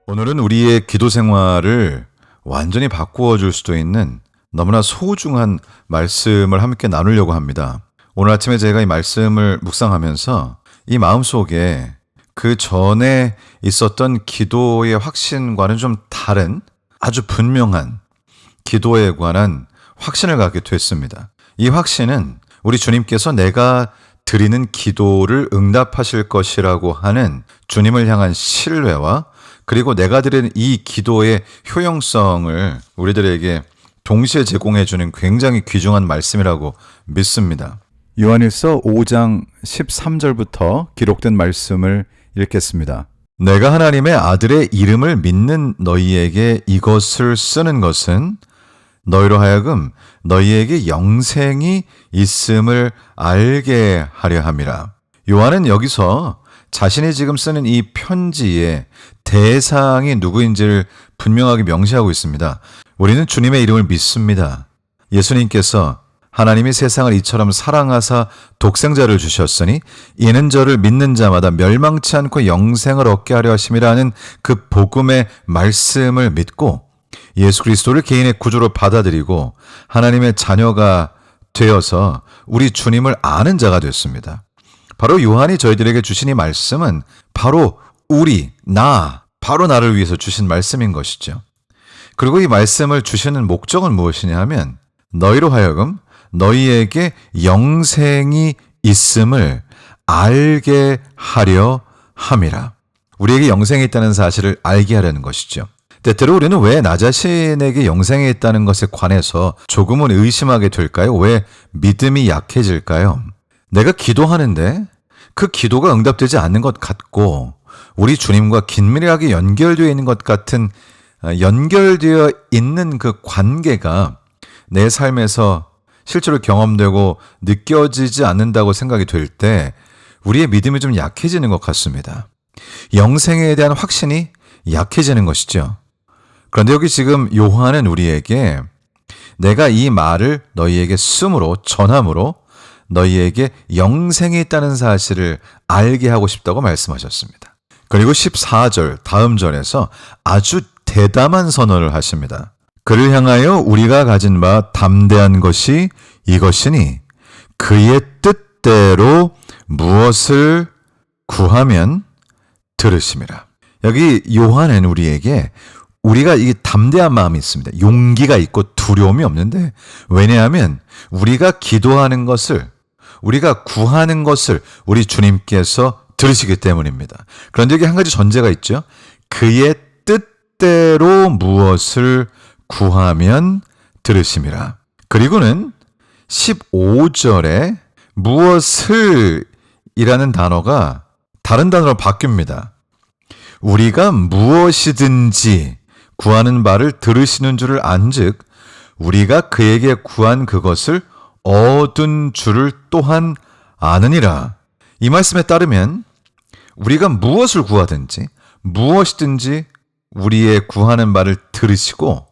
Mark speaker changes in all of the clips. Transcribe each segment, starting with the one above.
Speaker 1: 오늘은 우리의 기도 생활을 완전히 바꾸어 줄 수도 있는 너무나 소중한 말씀을 함께 나누려고 합니다. 오늘 아침에 제가 이 말씀을 묵상하면서 이 마음속에 그 전에 있었던 기도의 확신과는 좀 다른 아주 분명한 기도에 관한 확신을 갖게 됐습니다. 이 확신은 우리 주님께서 내가 드리는 기도를 응답하실 것이라고 하는 주님을 향한 신뢰와 그리고 내가 드리는 이 기도의 효용성을 우리들에게 동시에 제공해주는 굉장히 귀중한 말씀이라고 믿습니다. 요한일서 5장 13절부터 기록된 말씀을 읽겠습니다. 내가 하나님의 아들의 이름을 믿는 너희에게 이것을 쓰는 것은 너희로 하여금 너희에게 영생이 있음을 알게 하려 함이라. 요한은 여기서 자신이 지금 쓰는 이 편지의 대상이 누구인지를 분명하게 명시하고 있습니다. 우리는 주님의 이름을 믿습니다. 예수님께서 하나님이 세상을 이처럼 사랑하사 독생자를 주셨으니 이는 저를 믿는 자마다 멸망치 않고 영생을 얻게 하려 하심이라는 그 복음의 말씀을 믿고 예수 그리스도를 개인의 구주로 받아들이고 하나님의 자녀가 되어서 우리 주님을 아는 자가 됐습니다. 바로 요한이 저희들에게 주신 이 말씀은 바로 바로 나를 위해서 주신 말씀인 것이죠. 그리고 이 말씀을 주시는 목적은 무엇이냐 하면 너희로 하여금 너희에게 영생이 있음을 알게 하려 함이라. 우리에게 영생이 있다는 사실을 알게 하려는 것이죠. 때때로 우리는 왜 나 자신에게 영생이 있다는 것에 관해서 조금은 의심하게 될까요? 왜 믿음이 약해질까요? 내가 기도하는데 그 기도가 응답되지 않는 것 같고 우리 주님과 긴밀하게 연결되어 있는 것 같은 연결되어 있는 그 관계가 내 삶에서 실제로 경험되고 느껴지지 않는다고 생각이 될 때 우리의 믿음이 좀 약해지는 것 같습니다. 영생에 대한 확신이 약해지는 것이죠. 그런데 여기 지금 요한은 우리에게 내가 이 말을 너희에게 쓰므로 전함으로 너희에게 영생이 있다는 사실을 알게 하고 싶다고 말씀하셨습니다. 그리고 14절 다음 절에서 아주 대담한 선언을 하십니다. 그를 향하여 우리가 가진 바 담대한 것이 이것이니 그의 뜻대로 무엇을 구하면 들으심이라. 여기 요한은 우리에게 우리가 이 담대한 마음이 있습니다. 용기가 있고 두려움이 없는데 왜냐하면 우리가 기도하는 것을 우리가 구하는 것을 우리 주님께서 들으시기 때문입니다. 그런데 여기 한 가지 전제가 있죠. 그의 뜻대로 무엇을 구하면 들으심이라. 그리고는 15절에 무엇을 이라는 단어가 다른 단어로 바뀝니다. 우리가 무엇이든지 구하는 바를 들으시는 줄을 안즉 우리가 그에게 구한 그것을 얻은 줄을 또한 아느니라. 이 말씀에 따르면 우리가 무엇을 구하든지 무엇이든지 우리의 구하는 바를 들으시고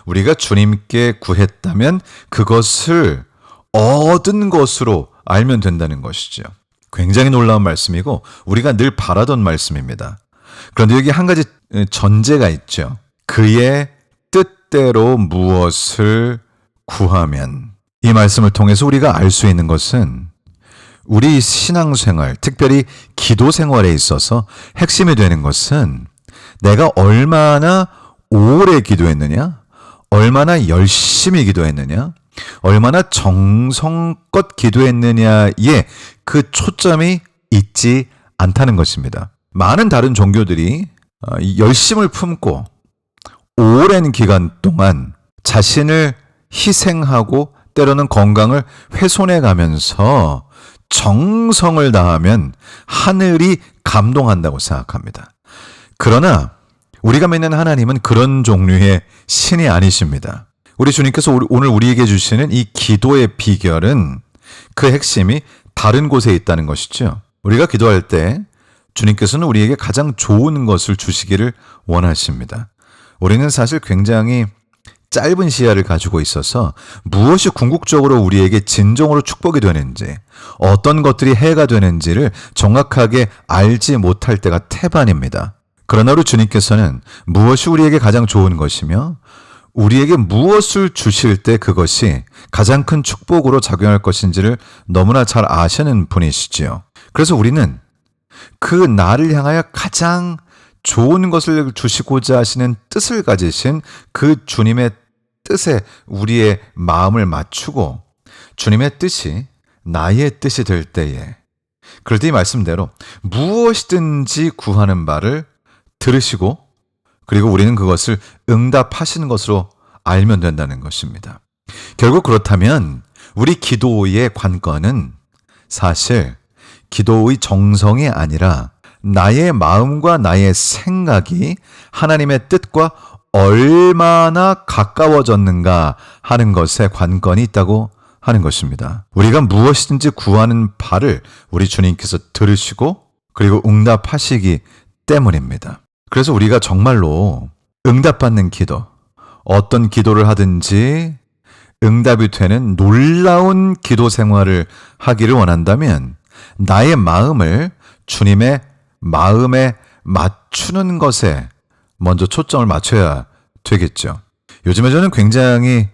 Speaker 1: 우리가 주님께 구했다면 그것을 얻은 것으로 알면 된다는 것이죠. 굉장히 놀라운 말씀이고 우리가 늘 바라던 말씀입니다. 그런데 여기 한 가지 전제가 있죠. 그의 뜻대로 무엇을 구하면. 이 말씀을 통해서 우리가 알 수 있는 것은 우리 신앙생활, 특별히 기도 생활에 있어서 핵심이 되는 것은 내가 얼마나 오래 기도했느냐, 얼마나 열심히 기도했느냐, 얼마나 정성껏 기도했느냐에 그 초점이 있지 않다는 것입니다. 많은 다른 종교들이 열심을 품고 오랜 기간 동안 자신을 희생하고 때로는 건강을 훼손해 가면서 정성을 다하면 하늘이 감동한다고 생각합니다. 그러나 우리가 믿는 하나님은 그런 종류의 신이 아니십니다. 우리 주님께서 오늘 우리에게 주시는 이 기도의 비결은 그 핵심이 다른 곳에 있다는 것이죠. 우리가 기도할 때 주님께서는 우리에게 가장 좋은 것을 주시기를 원하십니다. 우리는 사실 굉장히 짧은 시야를 가지고 있어서 무엇이 궁극적으로 우리에게 진정으로 축복이 되는지, 어떤 것들이 해가 되는지를 정확하게 알지 못할 때가 태반입니다. 그러나 우리 주님께서는 무엇이 우리에게 가장 좋은 것이며 우리에게 무엇을 주실 때 그것이 가장 큰 축복으로 작용할 것인지를 너무나 잘 아시는 분이시지요. 그래서 우리는 그 나를 향하여 가장 좋은 것을 주시고자 하시는 뜻을 가지신 그 주님의 뜻에 우리의 마음을 맞추고 주님의 뜻이 나의 뜻이 될 때에, 그럴 때 이 말씀대로 무엇이든지 구하는 바를 들으시고 그리고 우리는 그것을 응답하시는 것으로 알면 된다는 것입니다. 결국 그렇다면 우리 기도의 관건은 사실 기도의 정성이 아니라 나의 마음과 나의 생각이 하나님의 뜻과 얼마나 가까워졌는가 하는 것에 관건이 있다고 하는 것입니다. 우리가 무엇이든지 구하는 바를 우리 주님께서 들으시고 그리고 응답하시기 때문입니다. 그래서 우리가 정말로 응답받는 기도, 어떤 기도를 하든지 응답이 되는 놀라운 기도 생활을 하기를 원한다면 나의 마음을 주님의 마음에 맞추는 것에 먼저 초점을 맞춰야 되겠죠. 요즘에 저는 굉장히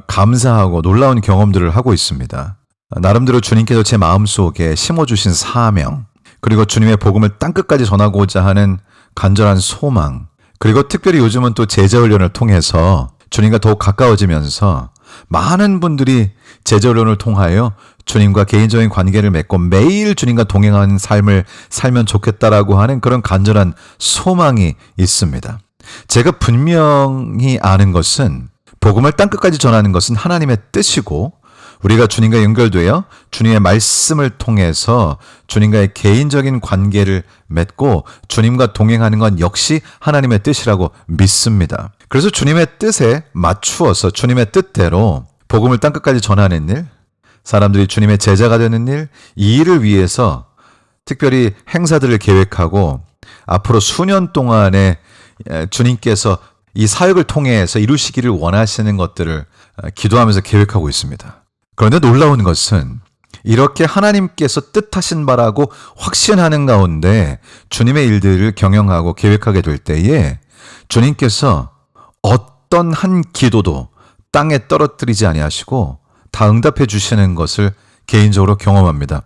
Speaker 1: 감사하고 놀라운 경험들을 하고 있습니다. 나름대로 주님께서 제 마음속에 심어주신 사명, 그리고 주님의 복음을 땅끝까지 전하고자 하는 간절한 소망, 그리고 특별히 요즘은 또 제자훈련을 통해서 주님과 더욱 가까워지면서 많은 분들이 제자훈련을 통하여 주님과 개인적인 관계를 맺고 매일 주님과 동행하는 삶을 살면 좋겠다라고 하는 그런 간절한 소망이 있습니다. 제가 분명히 아는 것은 복음을 땅끝까지 전하는 것은 하나님의 뜻이고 우리가 주님과 연결되어 주님의 말씀을 통해서 주님과의 개인적인 관계를 맺고 주님과 동행하는 건 역시 하나님의 뜻이라고 믿습니다. 그래서 주님의 뜻에 맞추어서 주님의 뜻대로 복음을 땅끝까지 전하는 일, 사람들이 주님의 제자가 되는 일, 이 일을 위해서 특별히 행사들을 계획하고 앞으로 수년 동안에 주님께서 이 사역을 통해서 이루시기를 원하시는 것들을 기도하면서 계획하고 있습니다. 그런데 놀라운 것은 이렇게 하나님께서 뜻하신 바라고 확신하는 가운데 주님의 일들을 경영하고 계획하게 될 때에 주님께서 어떤 한 기도도 땅에 떨어뜨리지 아니하시고 다 응답해 주시는 것을 개인적으로 경험합니다.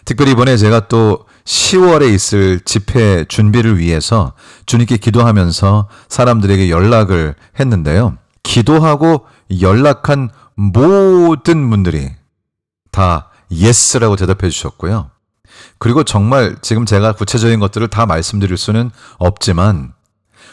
Speaker 1: 특별히 이번에 제가 또 10월에 있을 집회 준비를 위해서 주님께 기도하면서 사람들에게 연락을 했는데요. 기도하고 연락한 모든 분들이 다 예스라고 대답해 주셨고요. 그리고 정말 지금 제가 구체적인 것들을 다 말씀드릴 수는 없지만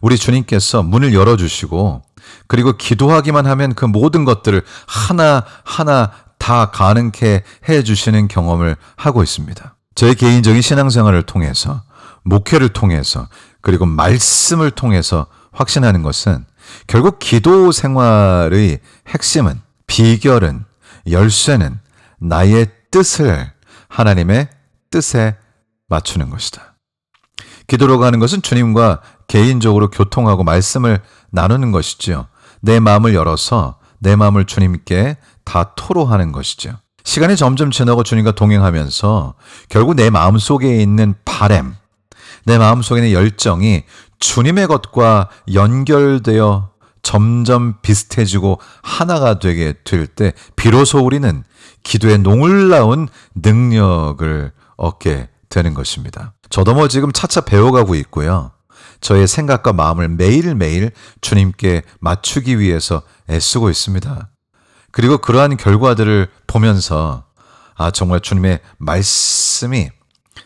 Speaker 1: 우리 주님께서 문을 열어주시고 그리고 기도하기만 하면 그 모든 것들을 하나하나 다 가능케 해주시는 경험을 하고 있습니다. 저의 개인적인 신앙생활을 통해서, 목회를 통해서, 그리고 말씀을 통해서 확신하는 것은 결국 기도 생활의 핵심은, 비결은, 열쇠는 나의 뜻을 하나님의 뜻에 맞추는 것이다. 기도라고 하는 것은 주님과 개인적으로 교통하고 말씀을 나누는 것이죠. 내 마음을 열어서 내 마음을 주님께 다 토로하는 것이죠. 시간이 점점 지나고 주님과 동행하면서 결국 내 마음속에 있는 바램, 내 마음속에 있는 열정이 주님의 것과 연결되어 점점 비슷해지고 하나가 되게 될 때 비로소 우리는 기도의 놀라운 능력을 얻게 되는 것입니다. 저도 지금 차차 배워가고 있고요. 저의 생각과 마음을 매일매일 주님께 맞추기 위해서 애쓰고 있습니다. 그리고 그러한 결과들을 보면서 정말 주님의 말씀이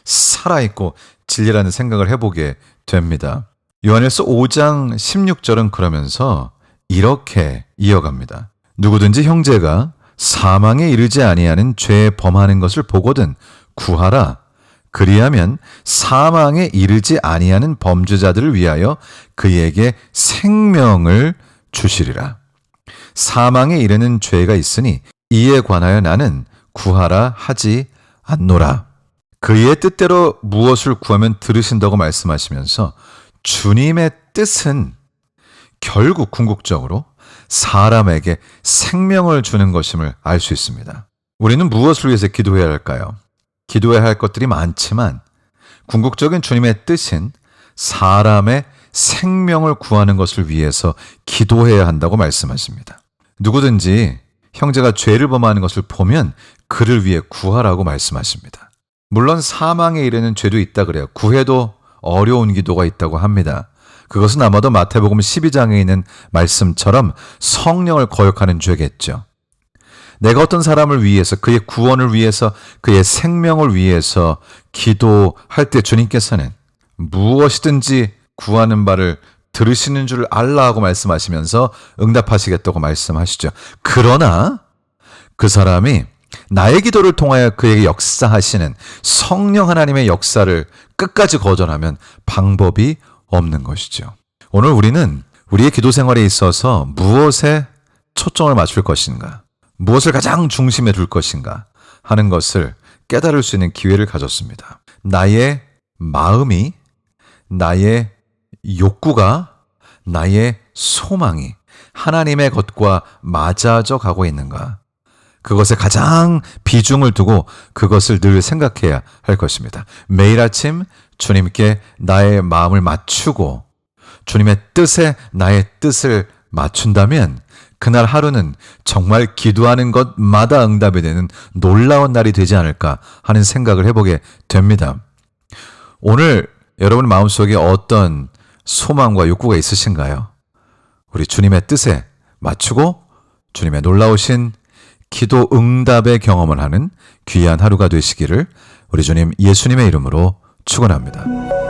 Speaker 1: 살아있고 진리라는 생각을 해보게 됩니다. 요한일서 5장 16절은 그러면서 이렇게 이어갑니다. 누구든지 형제가 사망에 이르지 아니하는 죄에 범하는 것을 보거든 구하라. 그리하면 사망에 이르지 아니하는 범죄자들을 위하여 그에게 생명을 주시리라. 사망에 이르는 죄가 있으니 이에 관하여 나는 구하라 하지 않노라. 그의 뜻대로 무엇을 구하면 들으신다고 말씀하시면서 주님의 뜻은 결국 궁극적으로 사람에게 생명을 주는 것임을 알 수 있습니다. 우리는 무엇을 위해서 기도해야 할까요? 기도해야 할 것들이 많지만 궁극적인 주님의 뜻인 사람의 생명을 구하는 것을 위해서 기도해야 한다고 말씀하십니다. 누구든지 형제가 죄를 범하는 것을 보면 그를 위해 구하라고 말씀하십니다. 물론 사망에 이르는 죄도 있다 그래요. 구해도 어려운 기도가 있다고 합니다. 그것은 아마도 마태복음 12장에 있는 말씀처럼 성령을 거역하는 죄겠죠. 내가 어떤 사람을 위해서, 그의 구원을 위해서, 그의 생명을 위해서 기도할 때 주님께서는 무엇이든지 구하는 바를 들으시는 줄 알라 하고 말씀하시면서 응답하시겠다고 말씀하시죠. 그러나 그 사람이 나의 기도를 통하여 그에게 역사하시는 성령 하나님의 역사를 끝까지 거절하면 방법이 없는 것이죠. 오늘 우리는 우리의 기도 생활에 있어서 무엇에 초점을 맞출 것인가, 무엇을 가장 중심에 둘 것인가 하는 것을 깨달을 수 있는 기회를 가졌습니다. 나의 마음이, 나의 욕구가, 나의 소망이 하나님의 것과 맞아져 가고 있는가, 그것에 가장 비중을 두고 그것을 늘 생각해야 할 것입니다. 매일 아침 주님께 나의 마음을 맞추고 주님의 뜻에 나의 뜻을 맞춘다면 그날 하루는 정말 기도하는 것마다 응답이 되는 놀라운 날이 되지 않을까 하는 생각을 해보게 됩니다. 오늘 여러분 마음속에 어떤 소망과 욕구가 있으신가요? 우리 주님의 뜻에 맞추고 주님의 놀라우신 기도 응답의 경험을 하는 귀한 하루가 되시기를 우리 주님 예수님의 이름으로 축원합니다.